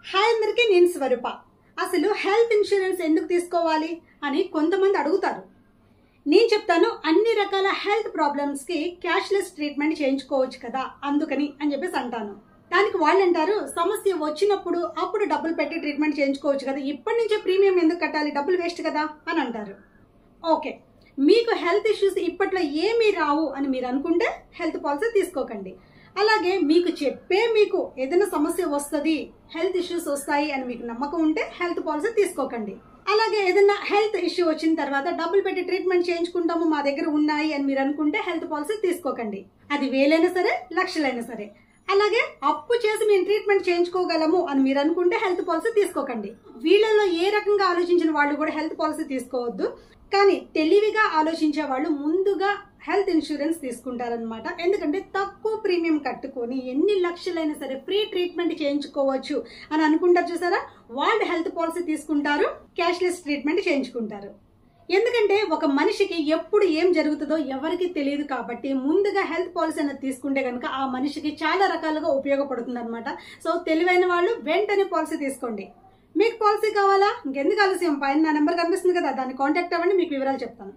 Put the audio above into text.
Hi అందరికీ, నేను స్వరూప. అసలు హెల్త్ ఇన్సూరెన్స్ ఎందుకు తీసుకోవాలి అని కొంతమంది అడుగుతారు. నేను చెప్తాను, అన్ని రకాల హెల్త్ ప్రాబ్లమ్స్ కి క్యాష్లెస్ ట్రీట్మెంట్ చేయించుకోవచ్చు కదా, అందుకని అని చెప్పేసి అంటాను. దానికి వాళ్ళు అంటారు, సమస్య వచ్చినప్పుడు అప్పుడు డబ్బులు పెట్టి ట్రీట్మెంట్ చేయించుకోవచ్చు కదా, ఇప్పటి నుంచే ప్రీమియం ఎందుకు కట్టాలి, డబ్బులు వేస్ట్ కదా అని అంటారు. ఓకే, మీకు హెల్త్ ఇష్యూస్ ఇప్పట్లో ఏమీ రావు అని మీరు అనుకుంటే హెల్త్ పాలసీ తీసుకోకండి. అలాగే మీకు ఏదైనా సమస్య వస్తుంది, హెల్త్ ఇష్యూస్ వస్తాయి అని మీకు నమ్మకం ఉంటే హెల్త్ పాలసీ తీసుకోకండి. అలాగే ఏదైనా హెల్త్ ఇష్యూ వచ్చిన తర్వాత డబ్బులు పెట్టి ట్రీట్మెంట్ చేయించుకుంటాము, మా దగ్గర ఉన్నాయి అని మీరు అనుకుంటే హెల్త్ పాలసీ తీసుకోకండి. అది వేలైనా సరే, లక్షలైనా సరే. అలాగే అప్పు చేసి మేము ట్రీట్మెంట్ చేయించుకోగలము అని మీరు అనుకుంటే హెల్త్ పాలసీ తీసుకోకండి. వీళ్ళలో ఏ రకంగా ఆలోచించిన వాళ్ళు కూడా హెల్త్ పాలసీ తీసుకోవద్దు. కానీ తెలివిగా ఆలోచించే వాళ్ళు ముందుగా హెల్త్ ఇన్సూరెన్స్ తీసుకుంటారనమాట. ఎందుకంటే తక్కువ ప్రీమియం కట్టుకొని ఎన్ని లక్షలైనా సరే ఫ్రీ ట్రీట్మెంట్ చేయించుకోవచ్చు అని అనుకుంటారు చూసారా, వాళ్ళు హెల్త్ పాలసీ తీసుకుంటారు, క్యాష్లెస్ ట్రీట్మెంట్ చేయించుకుంటారు. ఎందుకంటే ఒక మనిషికి ఎప్పుడు ఏం జరుగుతుందో ఎవరికి తెలియదు కాబట్టి ముందుగా హెల్త్ పాలసీ అనేది తీసుకుంటే కనుక ఆ మనిషికి చాలా రకాలుగా ఉపయోగపడుతుంది అనమాట. సో తెలివైన వాళ్ళు వెంటనే పాలసీ తీసుకోండి. మీకు పాలసీ కావాలా, ఇంకెందుకు ఆలస్యం, పైన నా నెంబర్ కనిపిస్తుంది కదా, దాన్ని కాంటాక్ట్ అవ్వండి, మీకు వివరాలు చెప్తాను.